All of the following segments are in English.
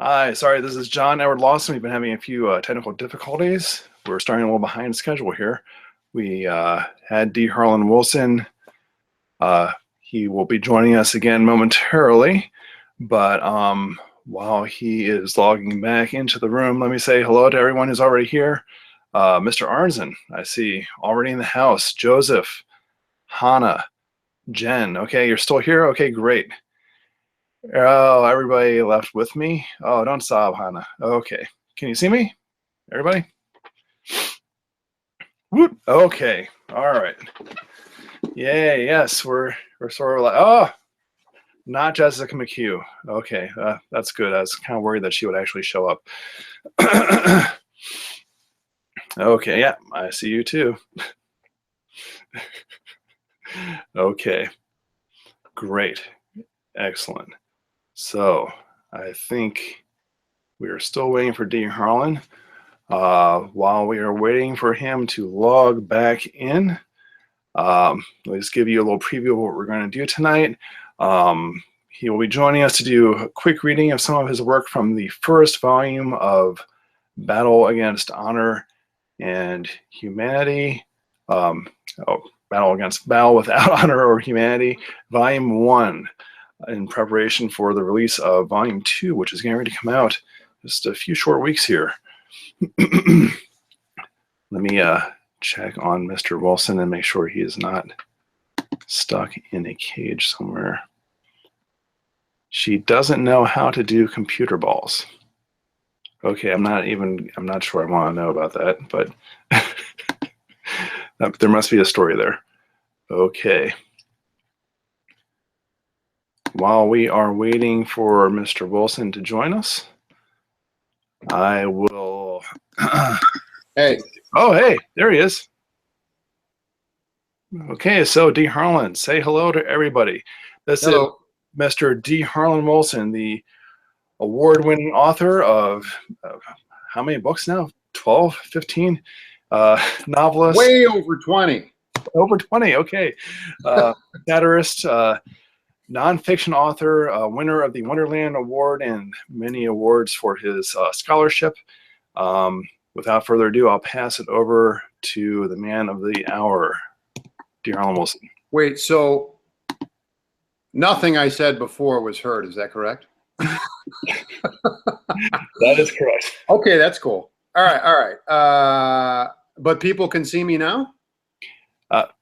Hi, sorry, this is John Edward Lawson. We've been having a few technical difficulties. We're starting a little behind schedule here. We had D. Harlan Wilson. He will be joining us again momentarily, but while he is logging back into the room, let me say hello to everyone who's already here. Mr. Arnzen, I see, already in the house. Joseph, Hannah, Jen. Okay, you're still here? Okay, great. Oh, everybody left with me? Oh, don't sob, Hannah. Okay. Can you see me? Everybody? Woot. Okay. All right. Yay, yes, we're sort of like, oh, not Jessica McHugh. Okay, that's good. I was kind of worried that she would actually show up. Okay, yeah, I see you too. Okay, great. Excellent. So I think we are still waiting for D. Harlan. While we are waiting for him to log back in, let's give you a little preview of what we're going to do tonight. He will be joining us to do a quick reading of some of his work from the first volume of Battle Against Honor and Humanity. Battle Without Honor or Humanity, Volume 1, in preparation for the release of Volume 2, which is getting ready to come out just a few short weeks here. Let me check on Mr. Wilson and make sure he is not stuck in a cage somewhere. She doesn't know how to do computer balls. Okay, I'm not sure I want to know about that, but there must be a story there. Okay. While we are waiting for Mr. Wilson to join us, I will... Hey. Oh, hey, there he is. Okay, so D. Harlan, say hello to everybody. This is Mr. D. Harlan Wilson, the award-winning author of how many books now? 12, 15? Novelist. Way over 20. Over 20, okay. Satirist, nonfiction author, winner of the Wonderland Award and many awards for his scholarship. Without further ado, I'll pass it over to the man of the hour, D. Harlan Wilson. Wait, so nothing I said before was heard, is that correct? That is correct. Okay, that's cool. All right. But people can see me now?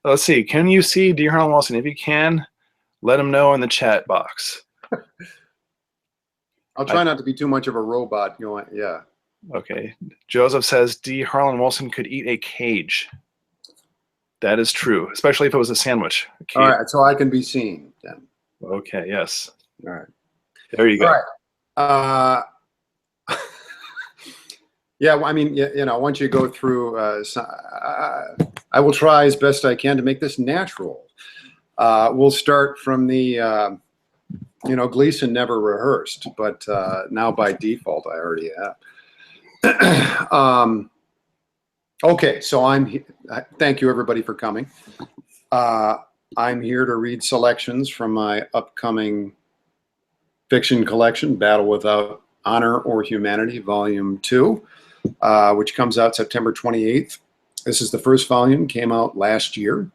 Let's see. Can you see D. Harlan Wilson? If you can, let him know in the chat box. I'll try not to be too much of a robot. Yeah. Okay. Joseph says D. Harlan Wilson could eat a cage. That is true, especially if it was a sandwich. All right, so I can be seen then. Okay, yes. All right. There you go. All right. Yeah, I mean, once you go through, I will try as best I can to make this natural. We'll start from the, Gleason never rehearsed, but now by default I already have. Okay, so thank you everybody for coming. I'm here to read selections from my upcoming fiction collection, Battle Without Honor or Humanity, Volume 2, which comes out September 28th. This is the first volume, came out last year.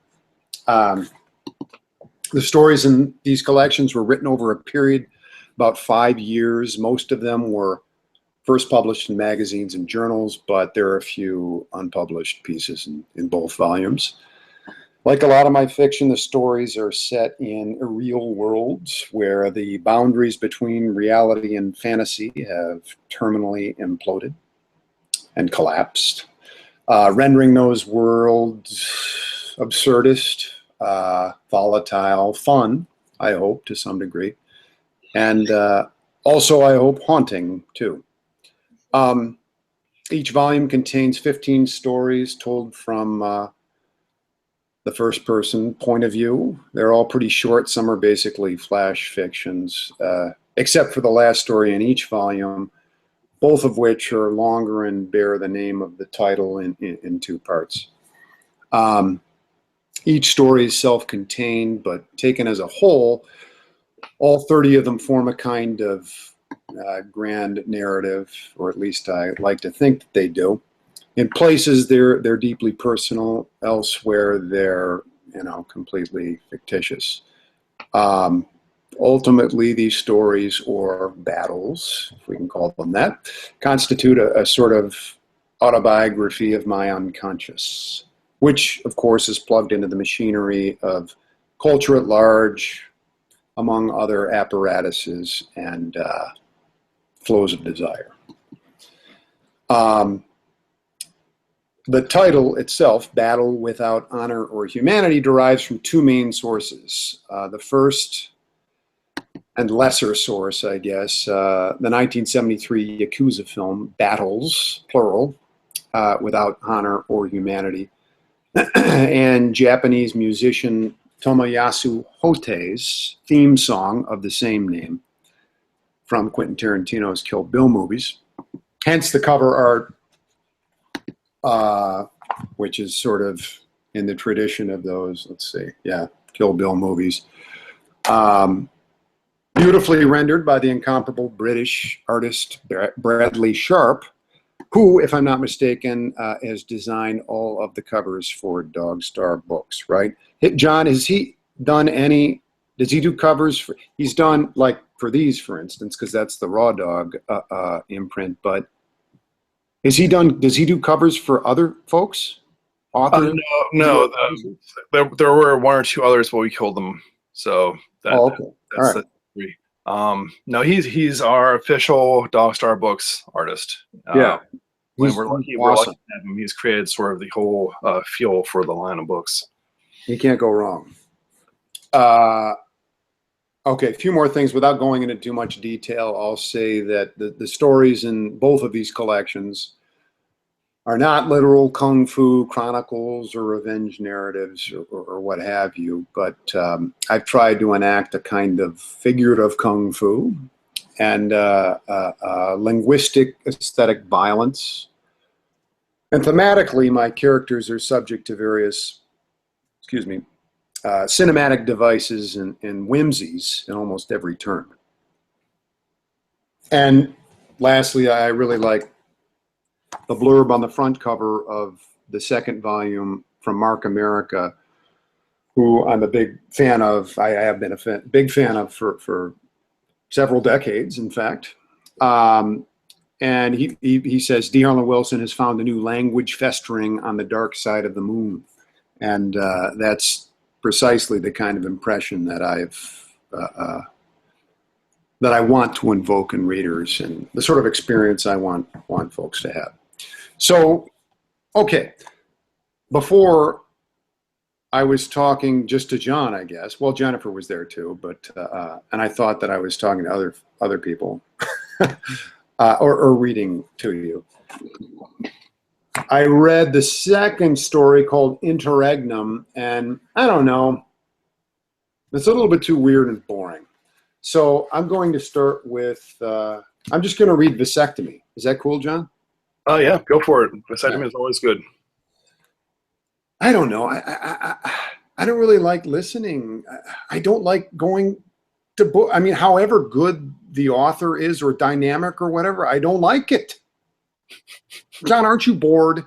The stories in these collections were written over a period about 5 years. Most of them were first published in magazines and journals, but there are a few unpublished pieces in both volumes. Like a lot of my fiction, the stories are set in real worlds where the boundaries between reality and fantasy have terminally imploded and collapsed, rendering those worlds absurdist, volatile, fun, I hope, to some degree, and also, I hope, haunting, too. Each volume contains 15 stories told from the first-person point of view. They're all pretty short. Some are basically flash fictions, except for the last story in each volume, both of which are longer and bear the name of the title in two parts. Each story is self-contained, but taken as a whole, all 30 of them form a kind of grand narrative, or at least I like to think that they do. In places they're deeply personal, elsewhere they're completely fictitious. Ultimately, these stories, or battles, if we can call them that, constitute a sort of autobiography of my unconscious, which, of course, is plugged into the machinery of culture at large, among other apparatuses and flows of desire. The title itself, Battle Without Honor or Humanity, derives from two main sources. The first and lesser source, I guess, the 1973 Yakuza film, Battles, plural, Without Honor or Humanity, and Japanese musician Tomoyasu Hotei's theme song of the same name from Quentin Tarantino's Kill Bill movies. Hence the cover art, which is sort of in the tradition of those, let's see, Kill Bill movies. Beautifully rendered by the incomparable British artist Bradley Sharp, who, if I'm not mistaken, has designed all of the covers for Dog Star books, right? John, has he done any, does he do covers he's done, like, for these, for instance, because that's the Raw Dog imprint, but does he do covers for other folks? Authors? No. There were one or two others, but we killed them. So okay. That's all right. three. No, he's our official Dog Star Books artist. Yeah. We're lucky to have him. He's created sort of the whole feel for the line of books. You can't go wrong. Okay, a few more things without going into too much detail. I'll say that the stories in both of these collections are not literal kung fu chronicles or revenge narratives or what have you, but I've tried to enact a kind of figurative kung fu and linguistic aesthetic violence. And thematically, my characters are subject to various, cinematic devices and whimsies in almost every turn. And lastly, I really like the blurb on the front cover of the second volume from Mark America, who I'm a big fan of. I have been a big fan of for several decades, in fact. And he says, D. Harlan Wilson has found a new language festering on the dark side of the moon. And that's precisely the kind of impression that I want to invoke in readers, and the sort of experience I want folks to have. So, okay, before I was talking just to John, I guess. Well, Jennifer was there too, but and I thought that I was talking to other people or reading to you. I read the second story called Interregnum, and I don't know, it's a little bit too weird and boring. So I'm going to start with, I'm just going to read Vasectomy. Is that cool, John? Oh, yeah, go for it. Vasectomy is always good. I don't know. I don't really like listening. I don't like going to book. I mean, however good the author is or dynamic or whatever, I don't like it. John, aren't you bored?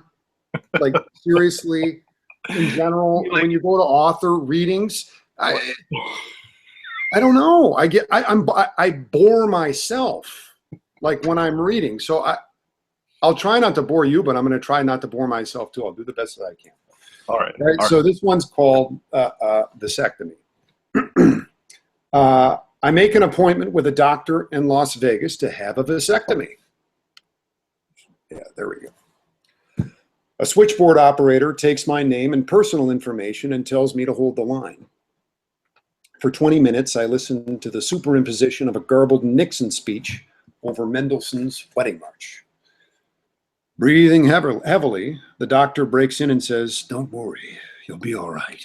Like, seriously, in general, when you go to author readings, I don't know. I bore myself, like, when I'm reading. So I'll try not to bore you, but I'm going to try not to bore myself too. I'll do the best that I can. All right. So this one's called Vasectomy. I make an appointment with a doctor in Las Vegas to have a vasectomy. Yeah, there we go. A switchboard operator takes my name and personal information and tells me to hold the line. For 20 minutes, I listen to the superimposition of a garbled Nixon speech over Mendelssohn's Wedding March. Breathing heavily, the doctor breaks in and says, "Don't worry, you'll be all right."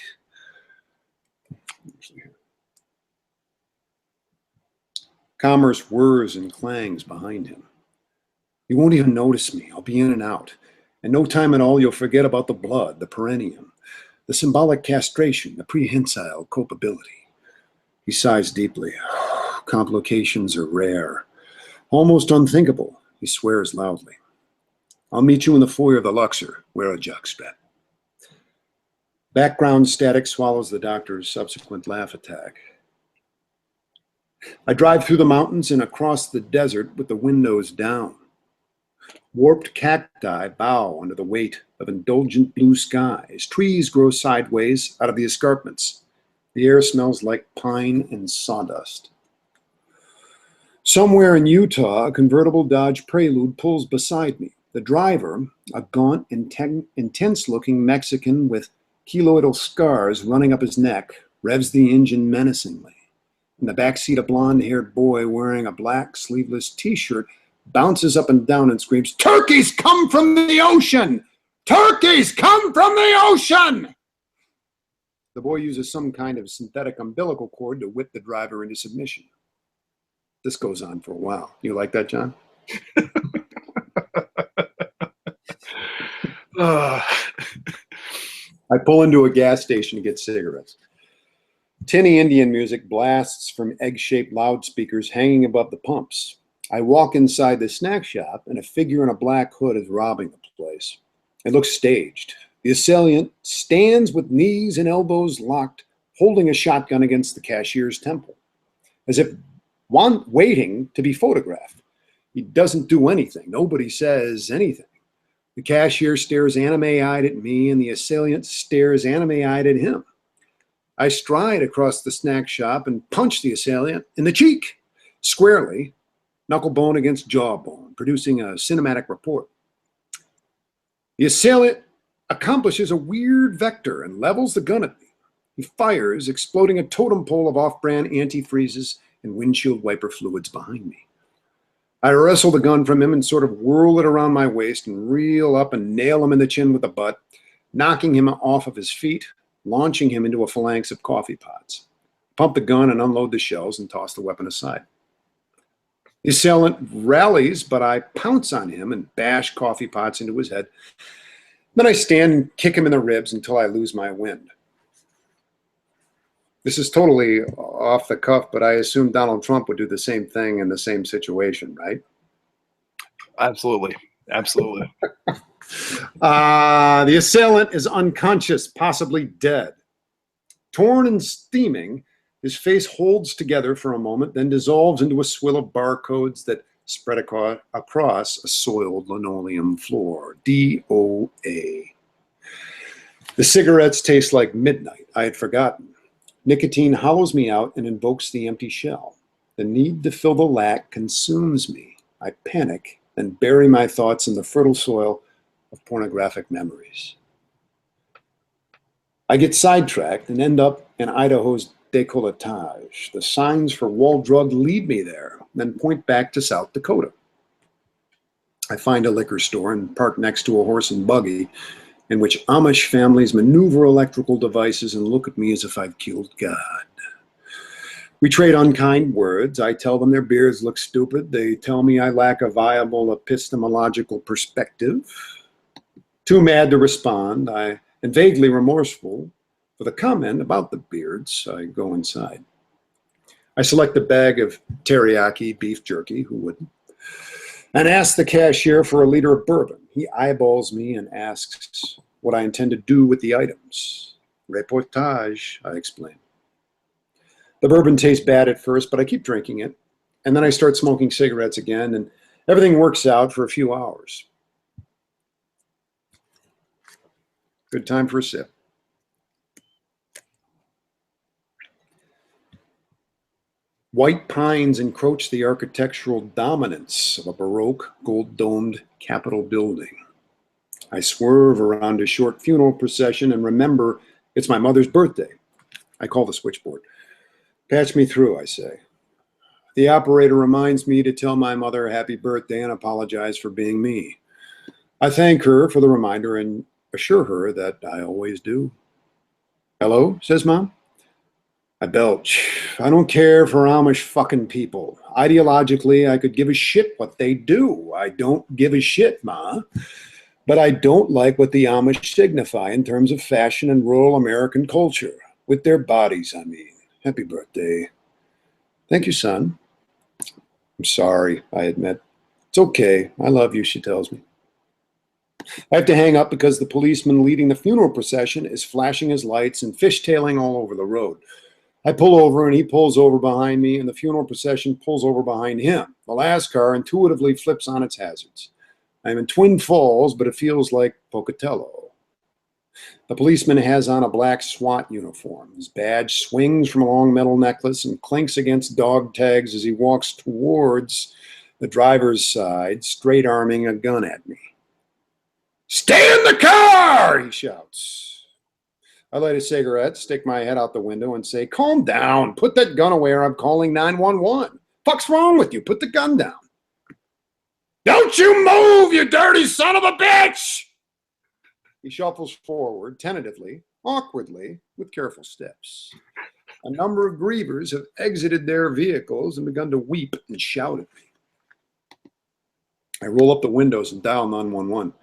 Commerce whirs and clangs behind him. You won't even notice me. I'll be in and out. In no time at all, you'll forget about the blood, the perineum, the symbolic castration, the prehensile culpability. He sighs deeply. Complications are rare. Almost unthinkable, he swears loudly. I'll meet you in the foyer of the Luxor. Wear a jockstrap. Background static swallows the doctor's subsequent laugh attack. I drive through the mountains and across the desert with the windows down. Warped cacti bow under the weight of indulgent blue skies. Trees grow sideways out of the escarpments. The air smells like pine and sawdust. Somewhere in Utah, a convertible Dodge Prelude pulls beside me. The driver, a gaunt, intense-looking Mexican with keloidal scars running up his neck, revs the engine menacingly. In the backseat, a blonde-haired boy wearing a black sleeveless t-shirt bounces up and down and screams, "Turkeys come from the ocean! Turkeys come from the ocean!" The boy uses some kind of synthetic umbilical cord to whip the driver into submission. This goes on for a while. You like that, John? I pull into a gas station to get cigarettes. Tinny Indian music blasts from egg-shaped loudspeakers hanging above the pumps. I walk inside the snack shop, and a figure in a black hood is robbing the place. It looks staged. The assailant stands with knees and elbows locked, holding a shotgun against the cashier's temple, as if waiting to be photographed. He doesn't do anything. Nobody says anything. The cashier stares anime-eyed at me, and the assailant stares anime-eyed at him. I stride across the snack shop and punch the assailant in the cheek, squarely, knuckle bone against jawbone, producing a cinematic report. The assailant accomplishes a weird vector and levels the gun at me. He fires, exploding a totem pole of off-brand antifreezes and windshield wiper fluids behind me. I wrestle the gun from him and sort of whirl it around my waist and reel up and nail him in the chin with the butt, knocking him off of his feet, launching him into a phalanx of coffee pots. Pump the gun and unload the shells and toss the weapon aside. The assailant rallies, but I pounce on him and bash coffee pots into his head. Then I stand and kick him in the ribs until I lose my wind. This is totally off the cuff, but I assume Donald Trump would do the same thing in the same situation, right? Absolutely. Absolutely. The assailant is unconscious, possibly dead. Torn and steaming, his face holds together for a moment, then dissolves into a swill of barcodes that spread across a soiled linoleum floor. DOA. The cigarettes taste like midnight. I had forgotten. Nicotine hollows me out and invokes the empty shell. The need to fill the lack consumes me. I panic and bury my thoughts in the fertile soil of pornographic memories. I get sidetracked and end up in Idaho's décolletage. The signs for wall drug lead me there, then point back to South Dakota. I find a liquor store and park next to a horse and buggy in which Amish families maneuver electrical devices and look at me as if I've killed God. We trade unkind words. I tell them their beards look stupid. They tell me I lack a viable epistemological perspective. Too mad to respond, and vaguely remorseful for the comment about the beards, I go inside. I select a bag of teriyaki beef jerky, who wouldn't, and ask the cashier for a liter of bourbon. He eyeballs me and asks what I intend to do with the items. Reportage, I explain. The bourbon tastes bad at first, but I keep drinking it. And then I start smoking cigarettes again, and everything works out for a few hours. Good time for a sip. White pines encroach the architectural dominance of a Baroque, gold-domed Capitol building. I swerve around a short funeral procession and remember it's my mother's birthday. I call the switchboard. Patch me through, I say. The operator reminds me to tell my mother happy birthday and apologize for being me. I thank her for the reminder and assure her that I always do. Hello, says Mom. I belch. I don't care for Amish fucking people. Ideologically, I could give a shit what they do. I don't give a shit, Ma. But I don't like what the Amish signify in terms of fashion and rural American culture. With their bodies, I mean. Happy birthday. Thank you, son. I'm sorry, I admit. It's okay. I love you, she tells me. I have to hang up because the policeman leading the funeral procession is flashing his lights and fishtailing all over the road. I pull over and he pulls over behind me, and the funeral procession pulls over behind him. The last car intuitively flips on its hazards. I'm in Twin Falls, but it feels like Pocatello. The policeman has on a black SWAT uniform. His badge swings from a long metal necklace and clinks against dog tags as he walks towards the driver's side, straight arming a gun at me. "Stay in the car!" he shouts. I light a cigarette, stick my head out the window, and say, "Calm down. Put that gun away or I'm calling 911. Fuck's wrong with you? Put the gun down." "Don't you move, you dirty son of a bitch!" He shuffles forward, tentatively, awkwardly, with careful steps. A number of grievers have exited their vehicles and begun to weep and shout at me. I roll up the windows and dial 911.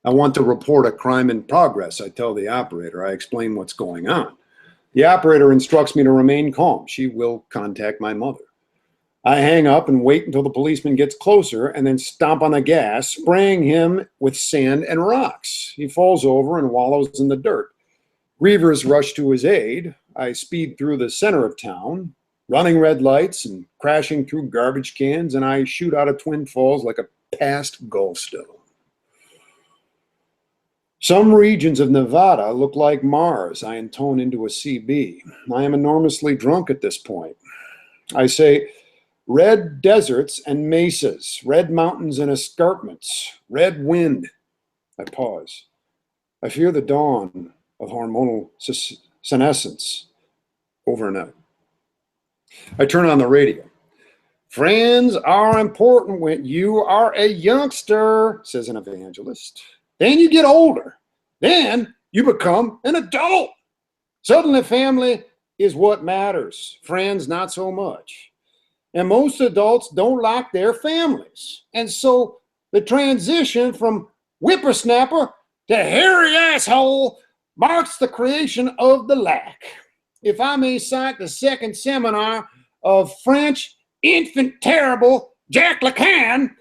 "I want to report a crime in progress," I tell the operator. I explain what's going on. The operator instructs me to remain calm. She will contact my mother. I hang up and wait until the policeman gets closer and then stomp on the gas, spraying him with sand and rocks. He falls over and wallows in the dirt. Grievers rush to his aid. I speed through the center of town, running red lights and crashing through garbage cans, and I shoot out of Twin Falls like a past gallstone. Some regions of Nevada look like Mars. I intone into a CB. I am enormously drunk at this point. I say, "Red deserts and mesas, red mountains and escarpments, red wind." I pause. I fear the dawn of hormonal senescence. Over and out. I turn on the radio. "Friends are important when you are a youngster," says an evangelist. "Then you get older. Then you become an adult. Suddenly family is what matters. Friends, not so much. And most adults don't like their families. And so the transition from whippersnapper to hairy asshole marks the creation of the lack. If I may cite the second seminar of French infant terrible Jacques Lacan,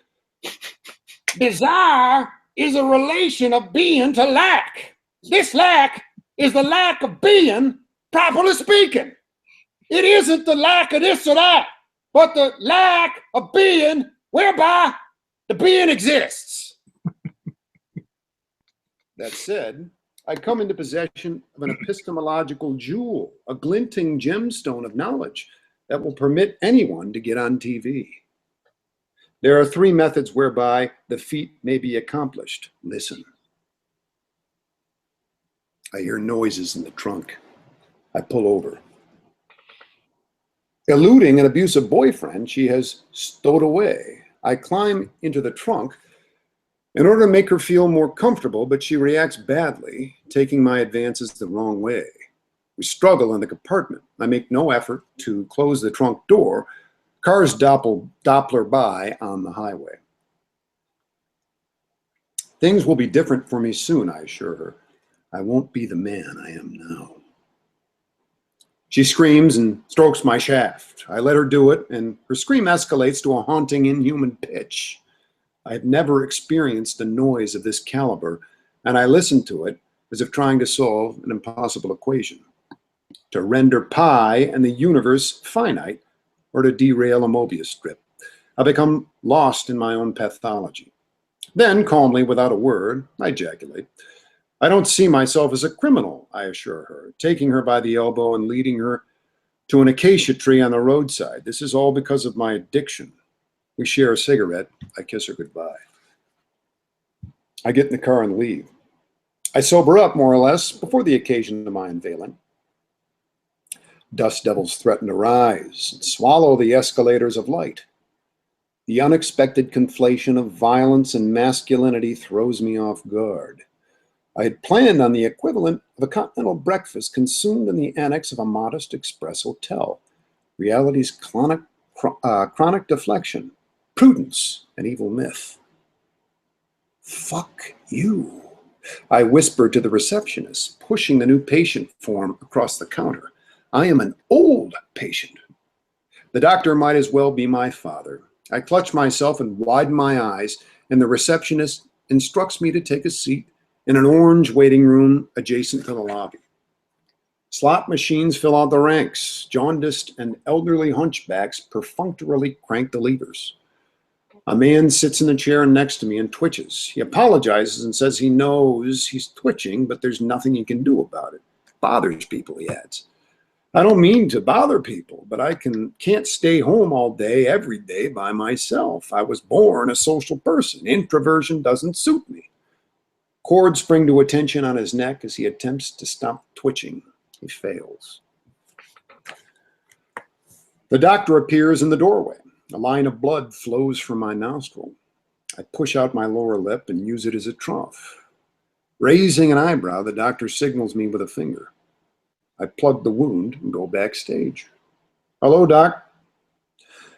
desire is a relation of being to lack. This lack is the lack of being, properly speaking. It isn't the lack of this or that, but the lack of being whereby the being exists." That said, I come into possession of an epistemological jewel, a glinting gemstone of knowledge that will permit anyone to get on TV. There are 3 methods whereby the feat may be accomplished. Listen. I hear noises in the trunk. I pull over. Eluding an abusive boyfriend she has stowed away, I climb into the trunk in order to make her feel more comfortable, but she reacts badly, taking my advances the wrong way. We struggle in the compartment. I make no effort to close the trunk door. Cars Doppler by on the highway. "Things will be different for me soon," I assure her. "I won't be the man I am now." She screams and strokes my shaft. I let her do it, and her scream escalates to a haunting, inhuman pitch. I have never experienced a noise of this caliber, and I listen to it as if trying to solve an impossible equation. To render pi and the universe finite, or to derail a Mobius strip. I become lost in my own pathology. Then, calmly, without a word, I ejaculate. "I don't see myself as a criminal," I assure her, taking her by the elbow and leading her to an acacia tree on the roadside. "This is all because of my addiction." We share a cigarette. I kiss her goodbye. I get in the car and leave. I sober up, more or less, before the occasion of my unveiling. Dust devils threaten to rise and swallow the escalators of light. The unexpected conflation of violence and masculinity throws me off guard. I had planned on the equivalent of a continental breakfast consumed in the annex of a modest express hotel. Reality's chronic deflection, prudence, and evil myth. "Fuck you," I whispered to the receptionist, pushing the new patient form across the counter. "I am an old patient." The doctor might as well be my father. I clutch myself and widen my eyes, and the receptionist instructs me to take a seat in an orange waiting room adjacent to the lobby. Slot machines fill out the ranks. Jaundiced and elderly hunchbacks perfunctorily crank the levers. A man sits in the chair next to me and twitches. He apologizes and says he knows he's twitching, but there's nothing he can do about it. Bothers people, he adds. I don't mean to bother people, but I can't stay home all day, every day by myself. I was born a social person. Introversion doesn't suit me. Cords spring to attention on his neck as he attempts to stop twitching. He fails. The doctor appears in the doorway. A line of blood flows from my nostril. I push out my lower lip and use it as a trough. Raising an eyebrow, the doctor signals me with a finger. I plug the wound and go backstage. Hello, Doc.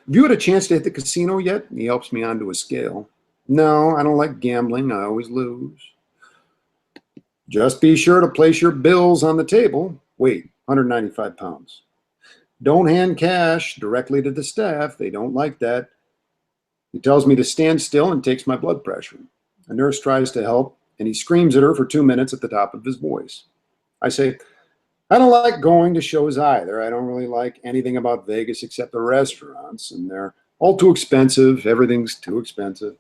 Have you had a chance to hit the casino yet? He helps me onto a scale. No, I don't like gambling. I always lose. Just be sure to place your bills on the table. Weight, 195 pounds. Don't hand cash directly to the staff. They don't like that. He tells me to stand still and takes my blood pressure. A nurse tries to help, and he screams at her for 2 minutes at the top of his voice. I say, I don't like going to shows either. I don't really like anything about Vegas except the restaurants, and they're all too expensive. Everything's too expensive.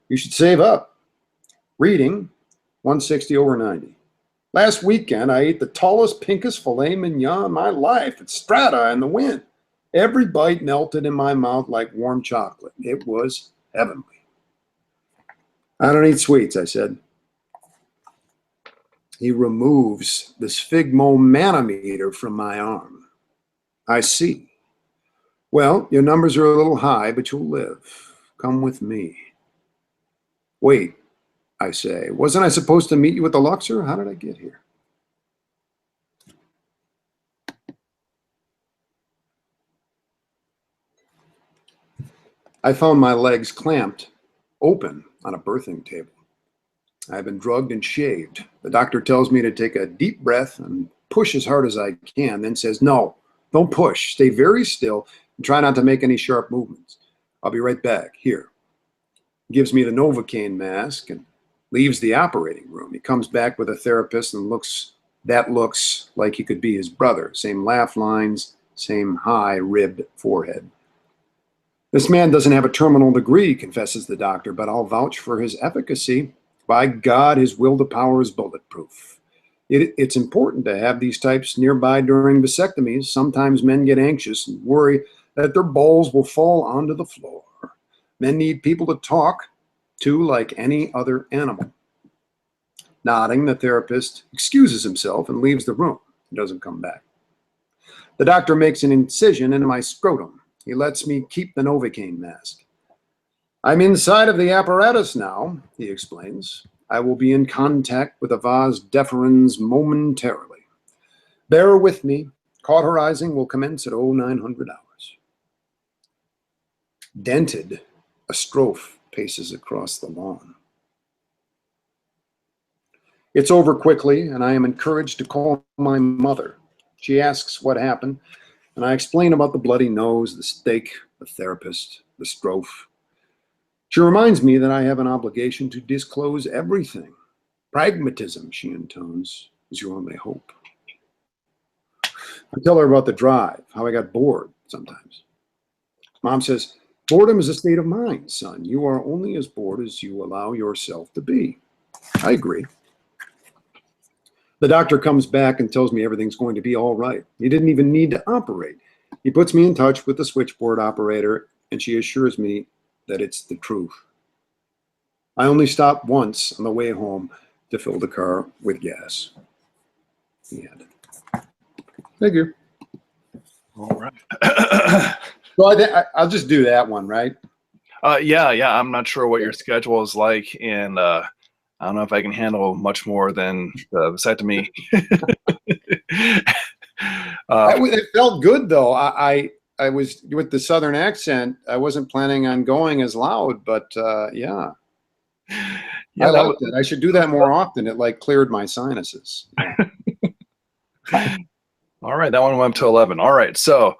You should save up. Reading, 160 over 90. Last weekend, I ate the tallest, pinkest filet mignon in my life at Strata in the Wind. Every bite melted in my mouth like warm chocolate. It was heavenly. I don't eat sweets, I said. He removes the sphygmomanometer from my arm. I see. Well, your numbers are a little high, but you'll live. Come with me. Wait, I say. Wasn't I supposed to meet you at the Luxor? How did I get here? I found my legs clamped open on a birthing table. I've been drugged and shaved. The doctor tells me to take a deep breath and push as hard as I can, then says, no, don't push. Stay very still and try not to make any sharp movements. I'll be right back. Here. He gives me the Novocaine mask and leaves the operating room. He comes back with a therapist and looks like he could be his brother. Same laugh lines, same high ribbed forehead. This man doesn't have a terminal degree, confesses the doctor, but I'll vouch for his efficacy. By God, his will to power is bulletproof. It's important to have these types nearby during vasectomies. Sometimes men get anxious and worry that their balls will fall onto the floor. Men need people to talk to like any other animal. Nodding, the therapist excuses himself and leaves the room. He doesn't come back. The doctor makes an incision into my scrotum. He lets me keep the Novocaine mask. I'm inside of the apparatus now, he explains. I will be in contact with the vas deferens momentarily. Bear with me. Cauterizing will commence at 0900 hours. Dented, a strophe paces across the lawn. It's over quickly, and I am encouraged to call my mother. She asks what happened, and I explain about the bloody nose, the stake, the therapist, the strophe. She reminds me that I have an obligation to disclose everything. Pragmatism, she intones, is your only hope. I tell her about the drive, how I got bored sometimes. Mom says, boredom is a state of mind, son. You are only as bored as you allow yourself to be. I agree. The doctor comes back and tells me everything's going to be all right. He didn't even need to operate. He puts me in touch with the switchboard operator, and she assures me that it's the truth. I only stopped once on the way home to fill the car with gas. The end. Thank you. All right. So I'll just do that one, right? Yeah. I'm not sure what your schedule is like, and I don't know if I can handle much more than the vasectomy. It felt good, though. I was with the Southern accent. I wasn't planning on going as loud, but yeah. I liked it. I should do that more often. It like cleared my sinuses. Yeah. All right, that one went up to 11. All right, so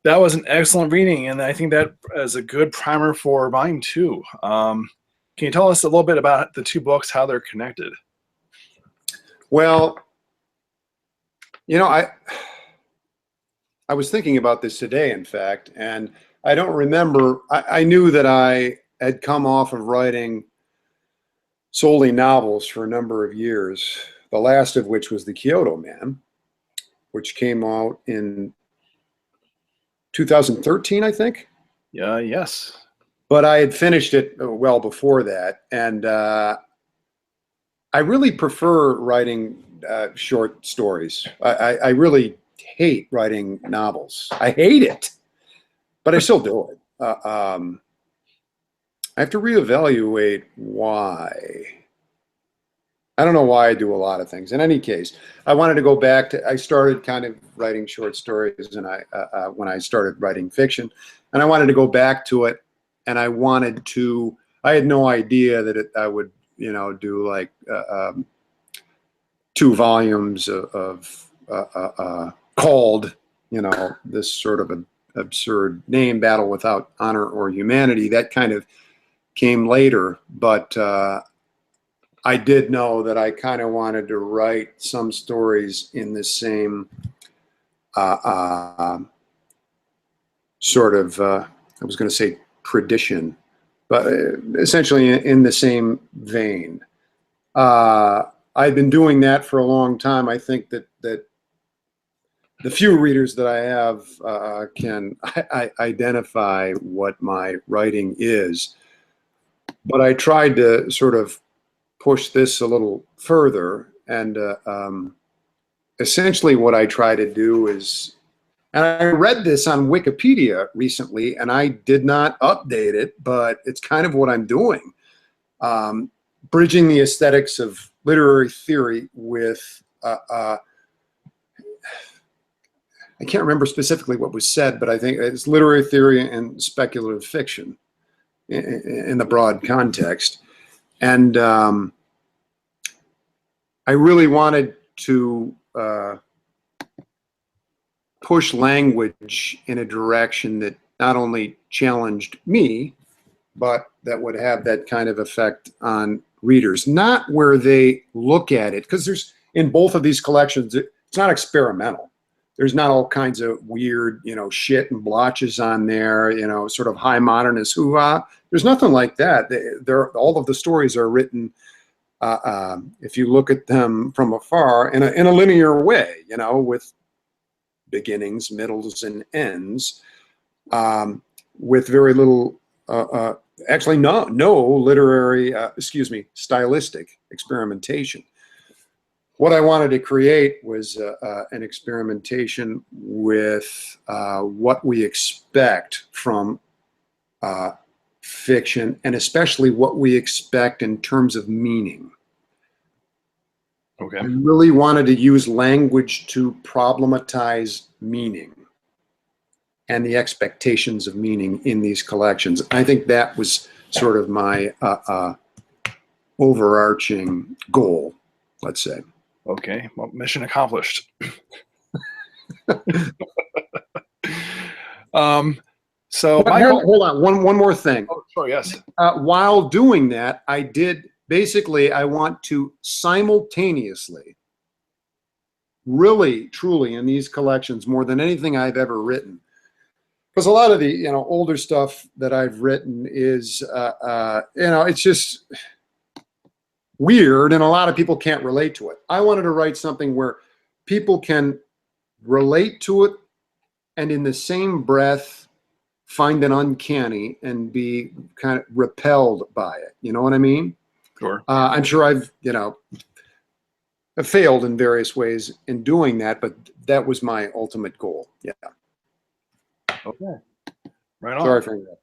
That was an excellent reading, and I think that is a good primer for volume 2. Can you tell us a little bit about the two books, how they're connected? Well, you know, I was thinking about this today, in fact, and I don't remember. I knew that I had come off of writing solely novels for a number of years, the last of which was The Kyoto Man, which came out in 2013, I think. Yeah, yes. But I had finished it well before that, and I really prefer writing short stories. I really hate writing novels. I hate it, but I still do it. I have to reevaluate why. I don't know why I do a lot of things. In any case, I wanted to go back to. I started kind of writing short stories, and when I started writing fiction, and I wanted to go back to it, and I wanted to. I had no idea that I would, do like 2 volumes of called, this sort of an absurd name, Battle Without Honor or Humanity. That kind of came later, but I did know that I kind of wanted to write some stories in the same sort of, I was going to say tradition, but essentially in the same vein. I've been doing that for a long time. I think that the few readers that I have can identify what my writing is. But I tried to sort of push this a little further, and essentially what I try to do is, and I read this on Wikipedia recently, and I did not update it, but it's kind of what I'm doing. Bridging the aesthetics of literary theory with, I can't remember specifically what was said, but I think it's literary theory and speculative fiction in the broad context. And I really wanted to push language in a direction that not only challenged me, but that would have that kind of effect on readers. Not where they look at it, because there's, in both of these collections, it's not experimental. There's not all kinds of weird, shit and blotches on there, sort of high modernist hoo-ha. There's nothing like that. All of the stories are written, if you look at them from afar, in a linear way, with beginnings, middles, and ends, with very little, actually no literary, stylistic experimentation. What I wanted to create was an experimentation with what we expect from fiction, and especially what we expect in terms of meaning. Okay. I really wanted to use language to problematize meaning and the expectations of meaning in these collections. I think that was sort of my overarching goal, let's say. Okay, well, mission accomplished. So Michael, hold on, one more thing. oh, sure, yes. While doing that, I did basically, I want to simultaneously, really, truly, in these collections, more than anything I've ever written, because a lot of the older stuff that I've written is it's just weird, and a lot of people can't relate to it. I wanted to write something where people can relate to it, and in the same breath find it uncanny and be kind of repelled by it. You know what I mean? Sure. I'm sure I've failed in various ways in doing that, but that was my ultimate goal. Yeah. Okay. Right on. Sorry for that.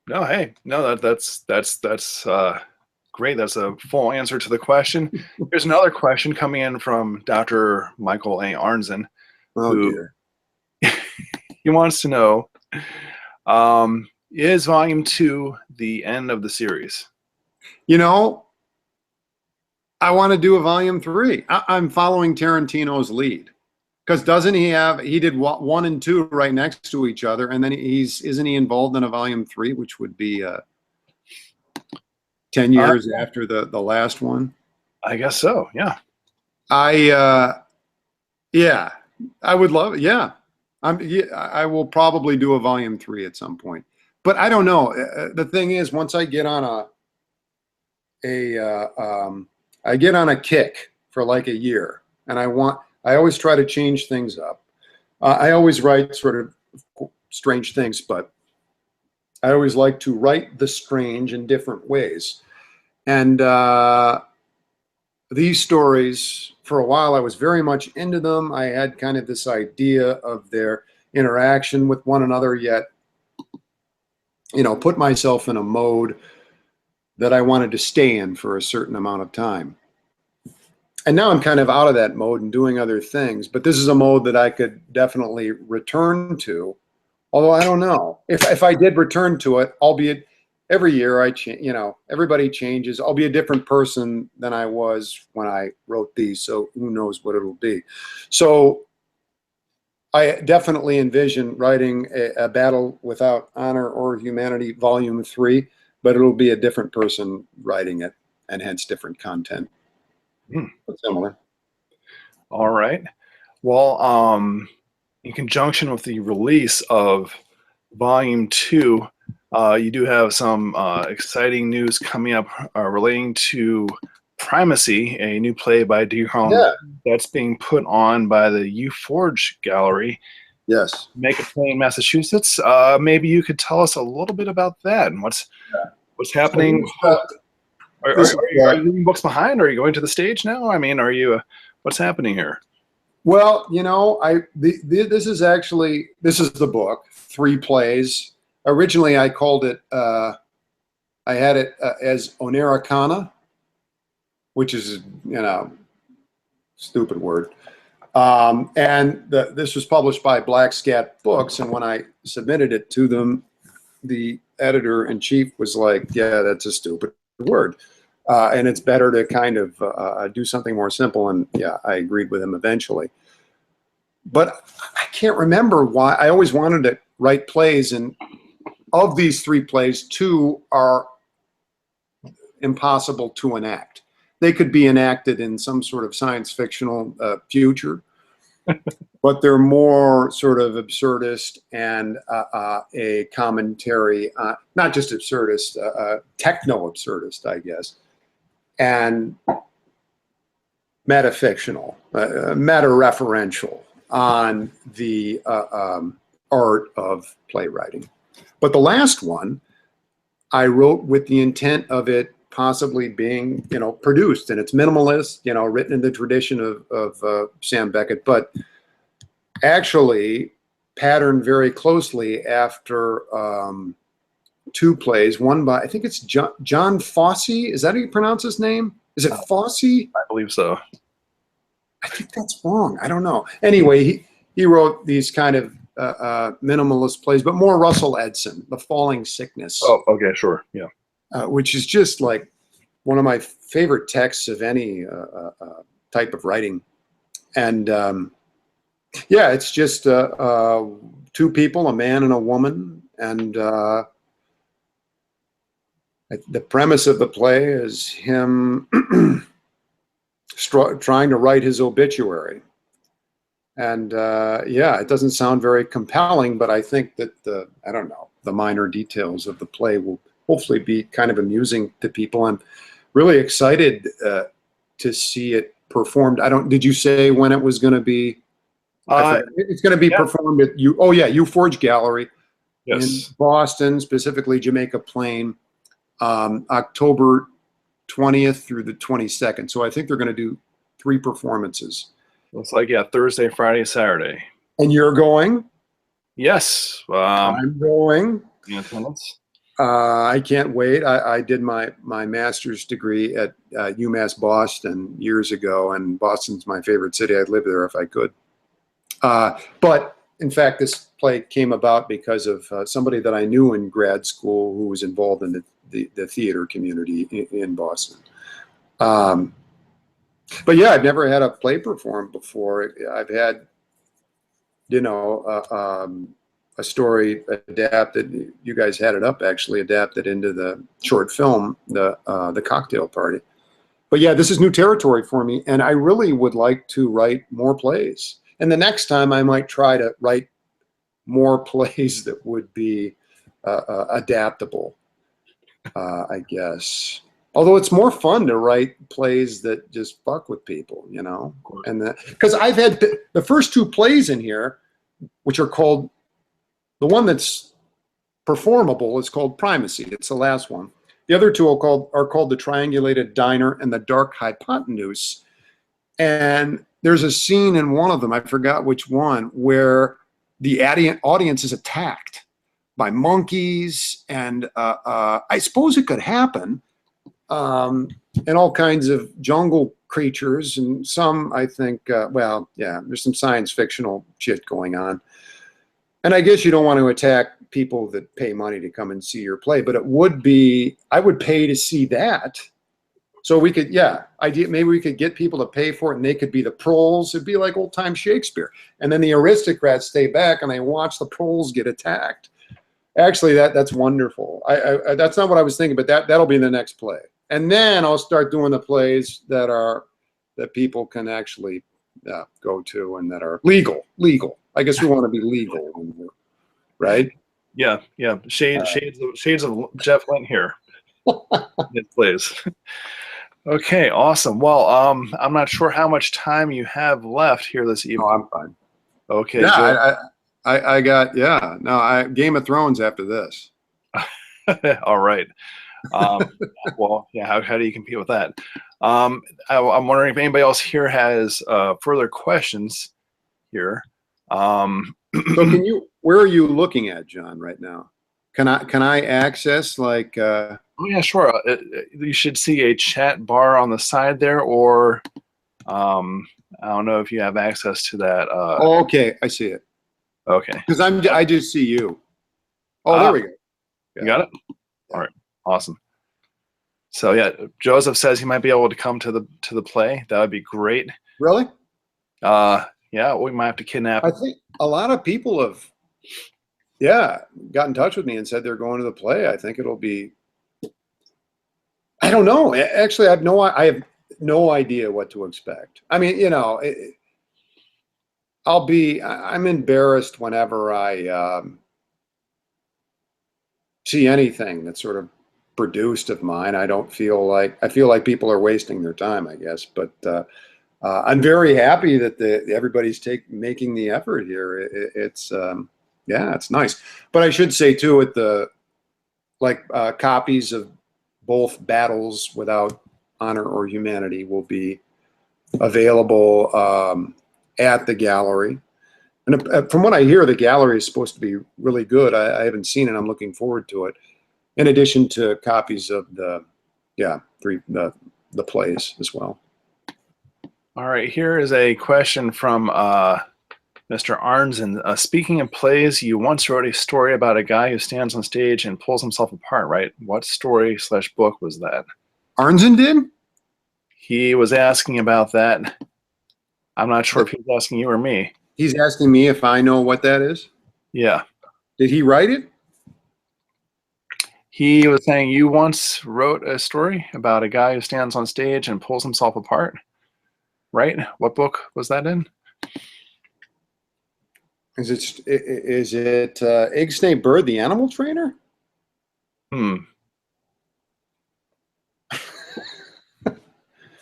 No, hey, no, that's great. That's a full answer to the question. Here's another question coming in from Dr. Michael A. Arnzen. Oh dear. He wants to know, is volume 2 the end of the series? I want to do a volume 3. I'm following Tarantino's lead. Because doesn't he did one and two right next to each other, and then isn't he involved in a volume 3, which would be 10 years after the last one? I guess so. Yeah. Yeah, I would love it. Yeah. I will probably do a volume 3 at some point, but I don't know. The thing is, once I get on I get on a kick for like a year, and I always try to change things up. I always write sort of strange things, but I always like to write the strange in different ways. And these stories, for a while, I was very much into them. I had kind of this idea of their interaction with one another, yet, put myself in a mode that I wanted to stay in for a certain amount of time. And now I'm kind of out of that mode and doing other things, but this is a mode that I could definitely return to. Although I don't know if I did return to it, albeit every year everybody changes. I'll be a different person than I was when I wrote these. So who knows what it'll be. So I definitely envision writing a Battle Without Honor or Humanity Volume 3, but it'll be a different person writing it, and hence different content. But similar. All right. Well, in conjunction with the release of Volume 2, you do have some exciting news coming up relating to Primacy, a new play by D. Harlan that's being put on by the U Forge Gallery. Yes. Make a Plain, Massachusetts. Maybe you could tell us a little bit about that and what's happening. Are you leaving books behind? Are you going to the stage now? I mean, what's happening here? Well, this is the book, 3 plays. Originally, I called it, I had it as Onericana, which is, stupid word. And this was published by Black Scat Books. And when I submitted it to them, the editor-in-chief was like, yeah, that's a stupid word. And it's better to kind of do something more simple. And yeah, I agreed with him eventually. But I can't remember why. I always wanted to write plays, and of these 3 plays, 2 are impossible to enact. They could be enacted in some sort of science fictional future, but they're more sort of absurdist and a commentary, not just absurdist, techno-absurdist, I guess, and metafictional, meta-referential on the art of playwriting. But the last one I wrote with the intent of it possibly being, produced, and it's minimalist, written in the tradition of Sam Beckett, but actually patterned very closely after 2 plays, one by, I think it's John Fosse. Is that how you pronounce his name? Is it Fosse? I believe so. I think that's wrong. I don't know. Anyway, he wrote these kind of minimalist plays, but more Russell Edson, The Falling Sickness. Oh, okay, sure, yeah. Which is just like one of my favorite texts of any type of writing. And yeah, it's just 2 people, a man and a woman, and the premise of the play is him trying to write his obituary. And yeah, it doesn't sound very compelling, but I think that the minor details of the play will hopefully be kind of amusing to people. I'm really excited to see it performed. Did you say when it was going to be? It's going to be performed at U Forge Gallery in Boston, specifically Jamaica Plain, October 20th through the 22nd. So I think they're going to do 3 performances. Looks like, Thursday, Friday, Saturday. And you're going? Yes. I'm going. In attendance? I can't wait. I did my master's degree at UMass Boston years ago, and Boston's my favorite city. I'd live there if I could. But in fact, this play came about because of somebody that I knew in grad school who was involved in the theater community in Boston. But yeah, I've never had a play performed before. I've had you know, a story adapted. You guys had it up actually adapted into the short film, the Cocktail Party. But yeah, this is new territory for me, and I really would like to write more plays. And the next time, I might try to write more plays that would be adaptable, I guess. Although it's more fun to write plays that just fuck with people, you know? And because I've had the first two plays in here, which are called, the one that's performable is called Primacy. It's the last one. The other two are called The Triangulated Diner and The Dark Hypotenuse. And there's a scene in one of them, I forgot which one, where the audience is attacked by monkeys. And I suppose it could happen. And all kinds of jungle creatures. And some, I think, well, yeah, there's some science fictional shit going on. And I guess you don't want to attack people that pay money to come and see your play, but it would be, I would pay to see that. So we could, yeah, maybe we could get people to pay for it and they could be the proles. It'd be like old time Shakespeare. And then the aristocrats stay back and they watch the proles get attacked. Actually, that's wonderful. That's not what I was thinking, but that'll be the next play. And then I'll start doing the plays that people can actually go to and that are legal. I guess we want to be legal, right? Yeah. Shades of Jeff Lynne here. Please. Okay, awesome. Well, I'm not sure how much time you have left here this evening. No, I'm fine. Okay. Yeah, I got, yeah. No, Game of Thrones after this. All right. Well, yeah. How do you compete with that? I'm wondering if anybody else here has further questions here. So where are you looking at, John, right now? Can I access like? Oh yeah, sure. You should see a chat bar on the side there, or I don't know if you have access to that. Oh, okay, I see it. Okay. Because I just see you. Oh, there we go. You got it? All right. Awesome. So yeah, Joseph says he might be able to come to the play. That would be great. Really? Yeah, we might have to kidnap. I think a lot of people have, yeah, got in touch with me and said they're going to the play. I think it'll be. I don't know. Actually, I have no idea what to expect. I mean, you know, I'm embarrassed whenever I see anything that's sort of produced of mine. I feel like people are wasting their time, I guess. But I'm very happy that everybody's making the effort here. It's yeah, it's nice. But I should say too, copies of both Battles Without Honor or Humanity will be available at the gallery. And from what I hear, the gallery is supposed to be really good. I haven't seen it. I'm looking forward to it. In addition to copies of the plays as well. All right, here is a question from Mr. Arnzen. Speaking of plays, you once wrote a story about a guy who stands on stage and pulls himself apart, right? What story/book was that? Arnzen did? He was asking about that. I'm not sure if he was asking you or me. He's asking me if I know what that is? Yeah. Did he write it? He was saying you once wrote a story about a guy who stands on stage and pulls himself apart, right? What book was that in? Is it Ixnay Bird, the Animal Trainer?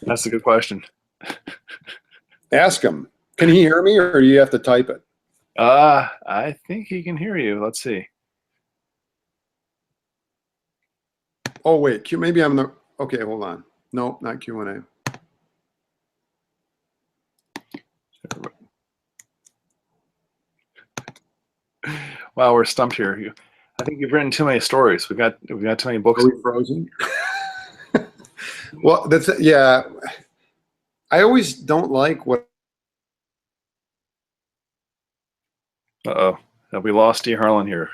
That's a good question. Ask him. Can he hear me, or do you have to type it? I think he can hear you. Let's see. Oh wait, maybe I'm the. Okay, hold on. No, not Q&A. Wow, we're stumped here. I think you've written too many stories. We've got too many books. Are we frozen? Well, yeah. I always don't like what. Uh-oh. Have we lost D. Harlan here?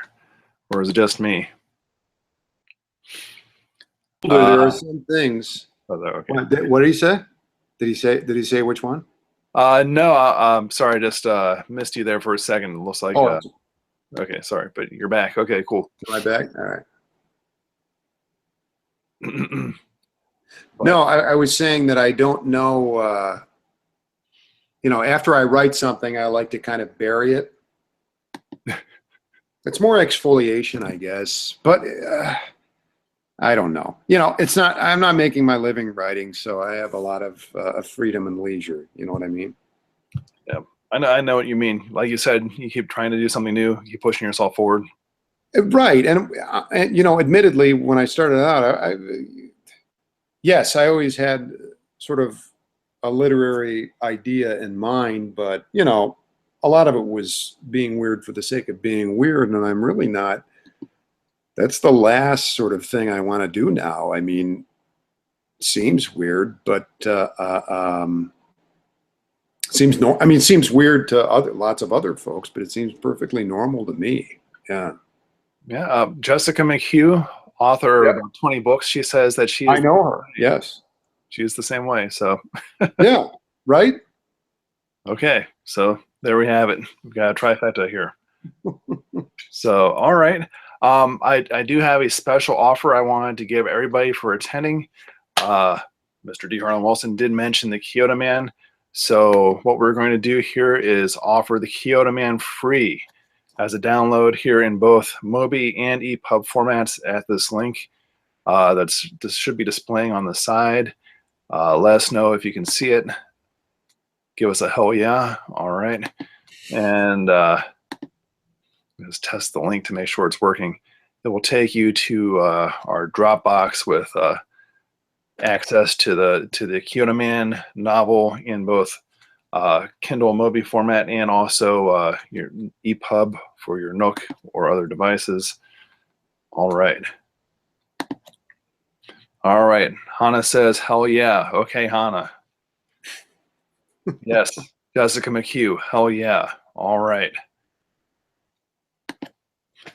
Or is it just me? There are some things. Okay. What did he say? Did he say which one? No, I'm sorry, I just missed you there for a second. It looks like Oh, okay, sorry, but you're back. Okay, cool. am I back? All right. But No, I was saying that I don't know. After I write something, I like to kind of bury it. It's more exfoliation, I guess. But I don't know. It's not. I'm not making my living writing, so I have a lot of freedom and leisure. You know what I mean? yeah, I know what you mean. Like you said, you keep trying to do something new, you keep pushing yourself forward. Right. And admittedly, when I started out, yes, I always had sort of a literary idea in mind, but a lot of it was being weird for the sake of being weird, and I'm really not. That's the last sort of thing I want to do now. I mean, seems weird, but seems no. I mean, seems weird to lots of other folks, but it seems perfectly normal to me. Yeah. Yeah, Jessica McHugh, author of Yep. about 20 books, she says that she I is know her. Yes. the same way. So Yeah. Right. okay, so there we have it. We've got a trifecta here. So all right, I do have a special offer I wanted to give everybody for attending. Mr. D. Harlan Wilson did mention the Kyoto Man, so what we're going to do here is offer the Kyoto Man free as a download here in both Mobi and EPUB formats at this link. This should be displaying on the side. Let us know if you can see it. Give us a hell yeah. All right. And just test the link to make sure it's working. It will take you to our Dropbox with access to the Kyoto Man novel in both Kindle Mobi format and also your EPUB for your Nook or other devices. All right. All right. Hannah says, hell yeah. Okay, Hannah. Yes. Jessica McHugh, hell yeah. All right.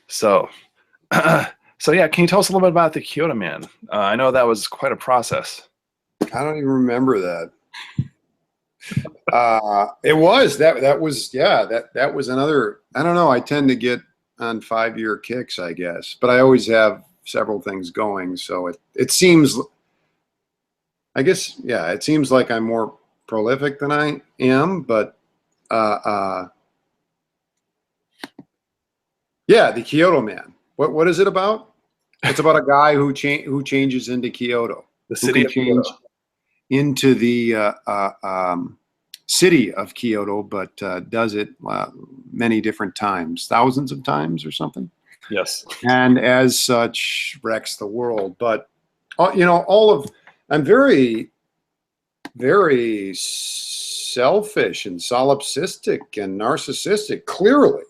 So, so yeah, can you tell us a little bit about the Kyoto Man? I know that was quite a process. I don't even remember that. It was that was yeah that was another. I don't know. I tend to get on 5-year kicks, I guess, but I always have several things going. So it seems. I guess yeah, it seems like I'm more prolific than I am, but uh, yeah, the Kyoto Man. What is it about? It's about a guy who changes into Kyoto, The who city can of change Kyoto. into the city of Kyoto, but does it many different times, thousands of times or something, Yes. and as such wrecks the world. But I'm very, very selfish and solipsistic and narcissistic, clearly,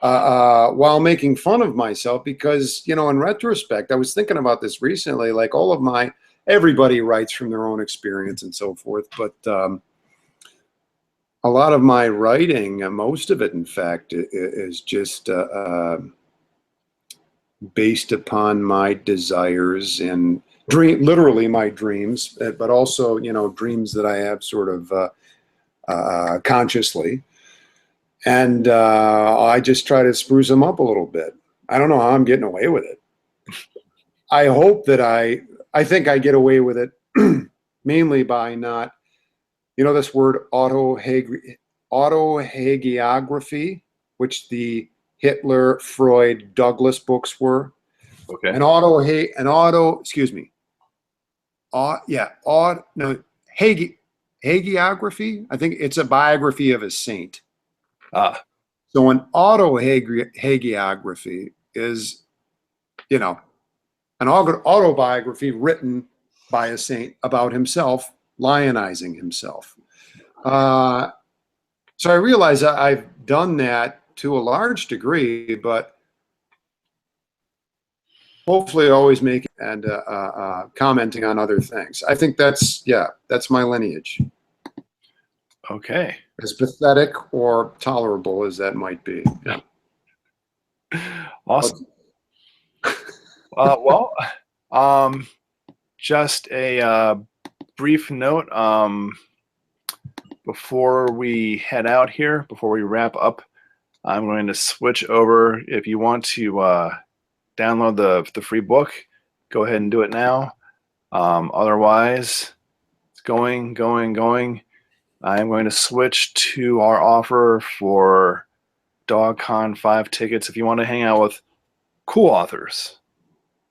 while making fun of myself because, in retrospect, I was thinking about this recently, like everybody writes from their own experience and so forth, but a lot of my writing, most of it, in fact, is just based upon my desires and literally my dreams, but also, dreams that I have sort of consciously. And I just try to spruce them up a little bit. I don't know how I'm getting away with it. I hope that I think I get away with it mainly by not, this word autohagiography, which the Hitler, Freud, Douglas books were. Okay. Excuse me. No, hagiography. I think it's a biography of a saint. Ah, So an autohagiography is, an autobiography written by a saint about himself, lionizing himself. So I realize I've done that to a large degree, but hopefully always making and commenting on other things. I think that's my lineage, okay. as pathetic or tolerable as that might be. Yeah. Awesome. Well, just a brief note before we head out here, before we wrap up, I'm going to switch over. If you want to download the free book, go ahead and do it now. Otherwise, it's going. I'm going to switch to our offer for DogCon 5 tickets. If you want to hang out with cool authors,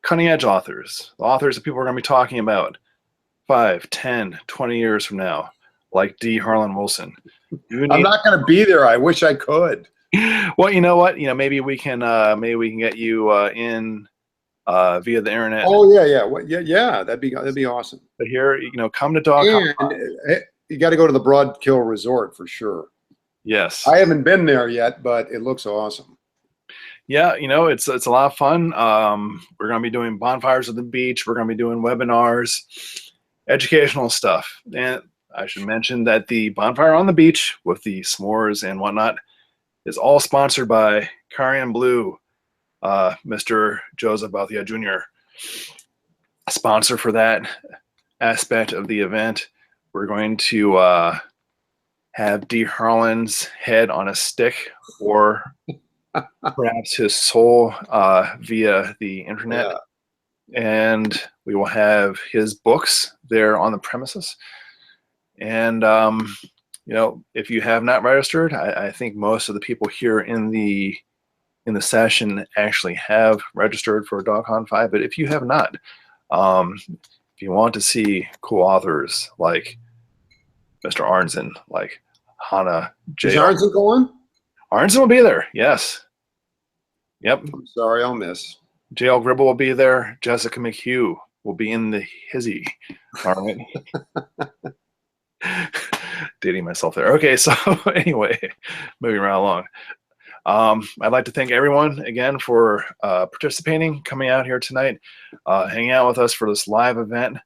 cutting edge authors, the authors that people are going to be talking about 5, 10, 20 years from now, like D. Harlan Wilson. I'm not going to be there. I wish I could. Well, you know what? Maybe we can get you in via the internet. Oh yeah. Yeah. That'd be awesome. But here, come to DogCon. And you got to go to the Broadkill Resort for sure. Yes. I haven't been there yet, but it looks awesome. Yeah, it's a lot of fun. We're going to be doing bonfires at the beach. We're going to be doing webinars, educational stuff. And I should mention that the bonfire on the beach with the s'mores and whatnot is all sponsored by Carian Blue, Mr. Joseph Balthia Jr., a sponsor for that aspect of the event. We're going to have D. Harlan's head on a stick, or perhaps his soul via the internet. Yeah. And we will have his books there on the premises. And, if you have not registered, I think most of the people here in the session actually have registered for DogCon 5. But if you have not, if you want to see cool authors like Mr. Arnzen, like Hannah J. Is Arnzen going? Arnzen will be there, yes. Yep. I'm sorry, I'll miss. J.L. Gribble will be there. Jessica McHugh will be in the hizzy. All right. Dating myself there. Okay, so anyway, moving right along. I'd like to thank everyone again for participating, coming out here tonight, hanging out with us for this live event.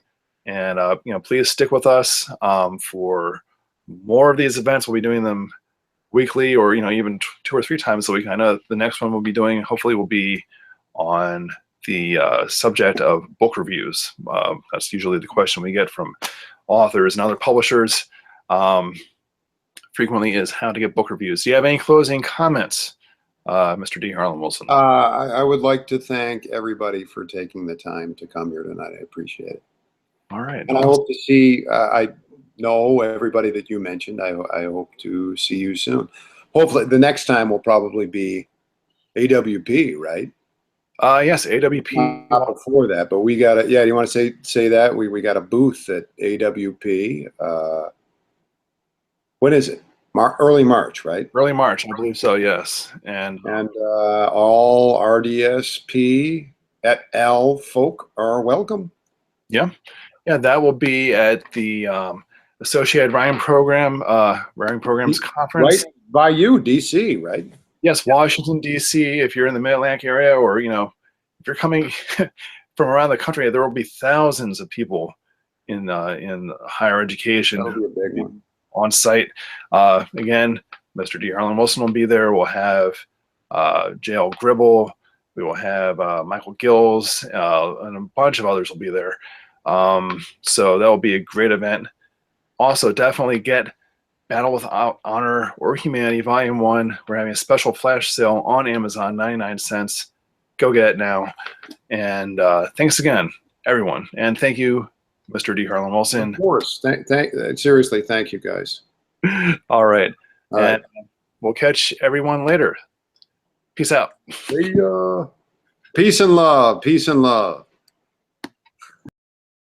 And, please stick with us for more of these events. We'll be doing them weekly, or even 2 or 3 times a week. I know the next one we'll be doing hopefully will be on the subject of book reviews. That's usually the question we get from authors and other publishers frequently, is how to get book reviews. Do you have any closing comments, Mr. D. Harlan Wilson? I would like to thank everybody for taking the time to come here tonight. I appreciate it. All right. And I hope to see, I know everybody that you mentioned. I hope to see you soon. Hopefully the next time will probably be AWP, right? Yes, AWP. Not before that, but we got it. Yeah, do you want to say that? We got a booth at AWP. When is it? Early March, right? Early March, I believe so, yes. And all RDSP et al. Folk are welcome. Yeah. Yeah, that will be at the Associated Writing Programs Conference. Right by you, DC, right? Yes, Washington, D.C. If you're in the Mid-Atlantic area, or, if you're coming from around the country, there will be thousands of people in higher education. That'll be a big one. On site. Again, Mr. D. Harlan Wilson will be there. We'll have J.L. Gribble. We will have Michael Gills, and a bunch of others will be there. So that will be a great event. Also, definitely get Battle with Honor or Humanity Volume 1. We're having a special flash sale on Amazon, 99 cents. Go get it now. And thanks again, everyone. And thank you, Mr. D. Harlan Wilson. Of course. Seriously, thank you, guys. All right. All right. And we'll catch everyone later. Peace out. Peace and love. Peace and love.